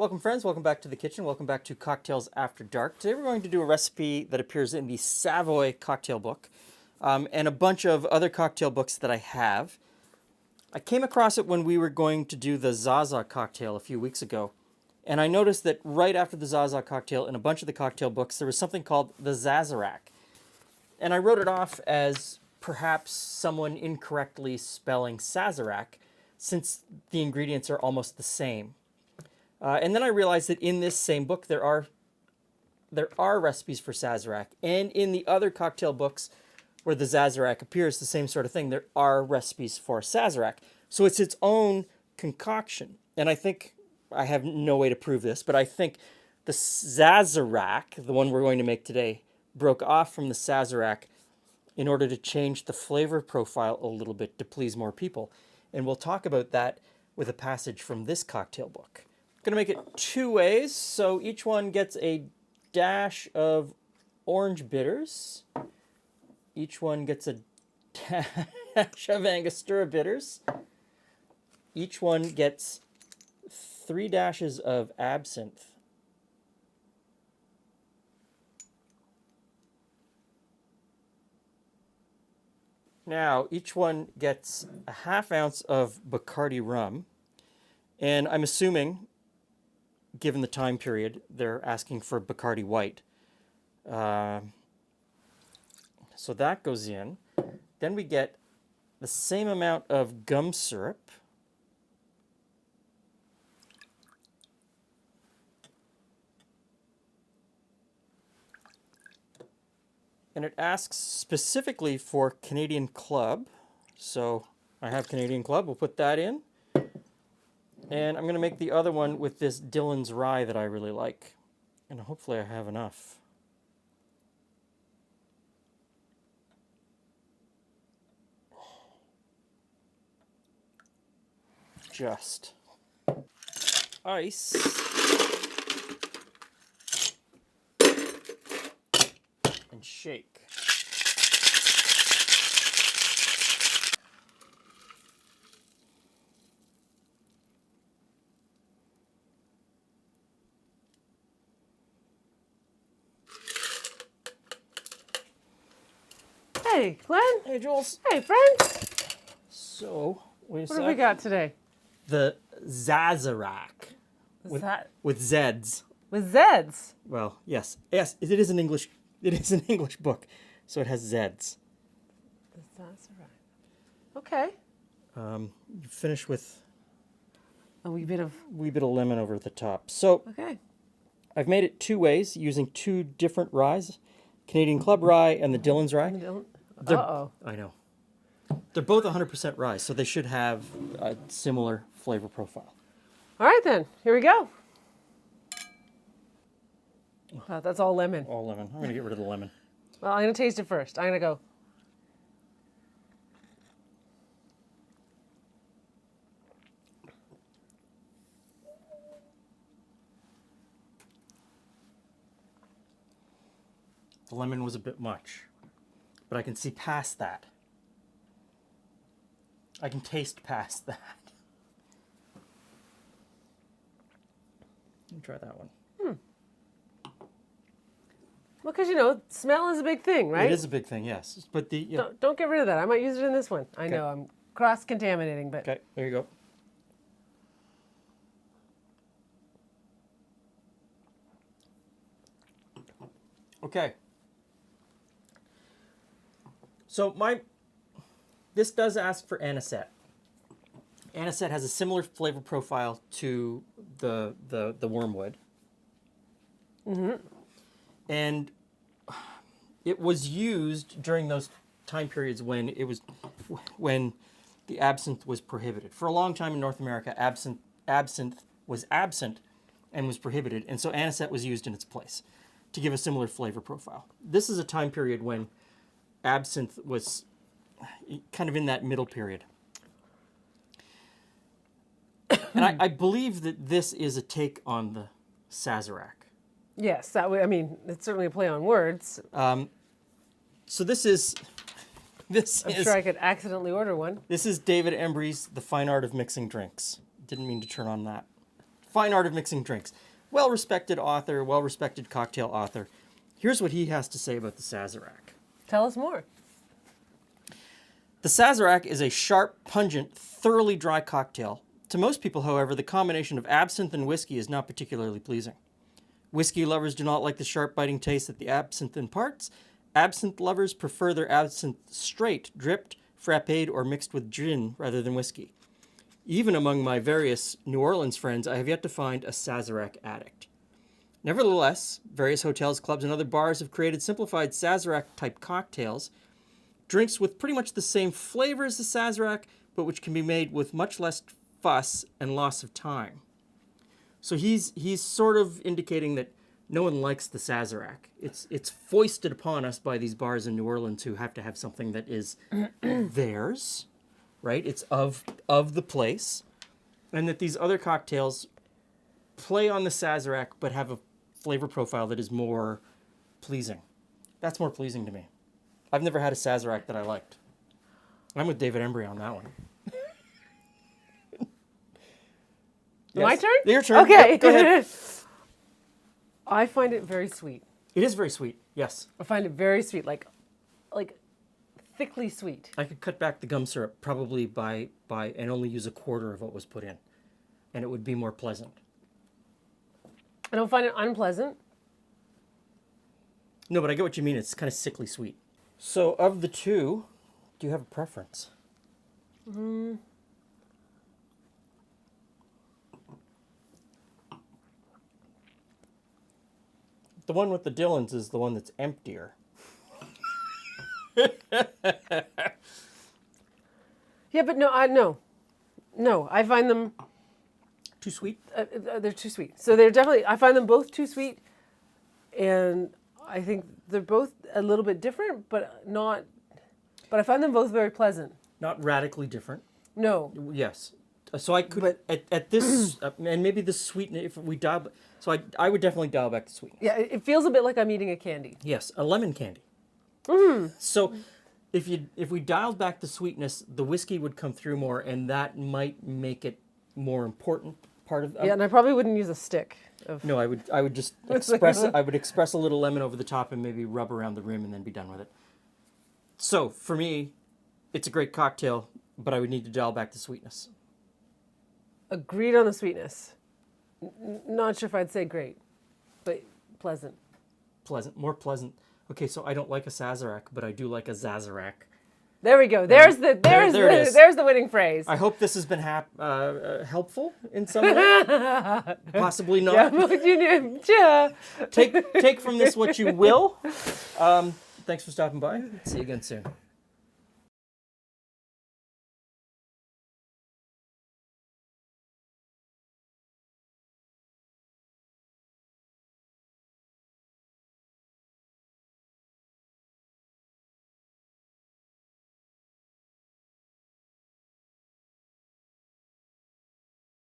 Welcome friends, welcome back to the kitchen, welcome back to Cocktails After Dark. Today we're going to do a recipe that appears in the Savoy cocktail book and a bunch of other cocktail books that I have. I came across it when we were going to do the Zaza cocktail a few weeks ago, and I noticed that right after the Zaza cocktail in a bunch of the cocktail books there was something called the Sazerac. And I wrote it off as perhaps someone incorrectly spelling Sazerac since the ingredients are almost the same. And then I realized that in this same book there are recipes for Sazerac, and in the other cocktail books where the Sazerac appears, the same sort of thing, there are recipes for Sazerac. So it's its own concoction. And I think, I have no way to prove this, but I think the Sazerac, the one we're going to make today, broke off from the Sazerac in order to change the flavor profile a little bit to please more people. And we'll talk about that with a passage from this cocktail book. Going to make it two ways, so each one gets a dash of orange bitters. Each one gets a dash of Angostura bitters. Each one gets 3 dashes of absinthe. Now, each one gets a ½ ounce of Bacardi rum, and I'm assuming, given the time period, they're asking for Bacardi White. So that goes in. Then we get the same amount of gum syrup. And it asks specifically for Canadian Club. So I have Canadian Club, we'll put that in. And I'm going to make the other one with this Dillon's Rye that I really like. And hopefully I have enough. Just. Ice. And shake. Hey, Glenn. Hey, Jules. Hey, friend. So, wait a What have we got today? The Sazerac. What's that? With Zeds. With Zeds. Well, yes. Yes, it is an English book, so it has Zeds. That's right. Okay. You finish with A wee bit of. a wee bit of lemon over the top. So, Okay. I've made it two ways using two different ryes, Canadian Club Rye and the Dillon's Rye. Uh-oh. I know. They're both 100% rye, so they should have a similar flavor profile. All right, then. Here we go. That's all lemon. All lemon. I'm going to get rid of the lemon. Well, I'm going to taste it first. I'm going to go. The lemon was a bit much, but I can see past that. I can taste past that. Let me try that one. Well, because, smell is a big thing, right? It is a big thing, yes. But Don't get rid of that. I might use it in this one. I know I'm cross-contaminating, but... Okay, there you go. Okay. So this does ask for anisette. Anisette has a similar flavor profile to the wormwood. Mm-hmm. And it was used during those time periods when the absinthe was prohibited. For a long time in North America, absinthe was absent and was prohibited, and so anisette was used in its place to give a similar flavor profile. This is a time period when absinthe was kind of in that middle period. And I believe that this is a take on the Sazerac. Yes, that way. I mean, it's certainly a play on words. So this is I'm sure I could accidentally order one. This is David Embry's The Fine Art of Mixing Drinks. Didn't mean to turn on that Fine Art of Mixing Drinks. Well-respected author, well-respected cocktail author. Here's what he has to say about the Sazerac. Tell us more. The Sazerac is a sharp, pungent, thoroughly dry cocktail. To most people, however, the combination of absinthe and whiskey is not particularly pleasing. Whiskey lovers do not like the sharp, biting taste that the absinthe imparts. Absinthe lovers prefer their absinthe straight, dripped, frappéd, or mixed with gin rather than whiskey. Even among my various New Orleans friends, I have yet to find a Sazerac addict. Nevertheless, various hotels, clubs, and other bars have created simplified Sazerac-type cocktails, drinks with pretty much the same flavor as the Sazerac, but which can be made with much less fuss and loss of time. So he's sort of indicating that no one likes the Sazerac. It's foisted upon us by these bars in New Orleans who have to have something that is theirs, right? It's of the place, and that these other cocktails play on the Sazerac but have a flavor profile that is more pleasing. That's more pleasing to me. I've never had a Sazerac that I liked. I'm with David Embry on that one. My turn? Your turn. Okay. Yep, go ahead. I find it very sweet. It is very sweet. Yes. I find it very sweet, like thickly sweet. I could cut back the gum syrup probably by and only use a quarter of what was put in, and it would be more pleasant. I don't find it unpleasant. No, but I get what you mean. It's kind of sickly sweet. So, of the two, do you have a preference? The one with the Dillons is the one that's emptier. Yeah, but no, I find them Too sweet? they're too sweet. So they're definitely. I find them both too sweet, and I think they're both a little bit different, but not. But I find them both very pleasant. Not radically different. No. Yes. So I could, at this, and maybe the sweetness, if we dial, so I would definitely dial back the sweetness. Yeah, it feels a bit like I'm eating a candy. Yes, a lemon candy. So if we dialed back the sweetness, the whiskey would come through more, and that might make it more important part of. Yeah, and I probably wouldn't use a stick. No, I would just express I would express a little lemon over the top and maybe rub around the rim and then be done with it. So for me, it's a great cocktail, but I would need to dial back the sweetness. Agreed on the sweetness. Not sure if I'd say great, but pleasant. Pleasant, more pleasant. Okay, so I don't like a Sazerac, but I do like a Zazerac. There we go. There's there it is. there's the winning phrase. I hope this has been helpful in some way. Possibly not. Yeah. Take from this what you will. Thanks for stopping by. See you again soon.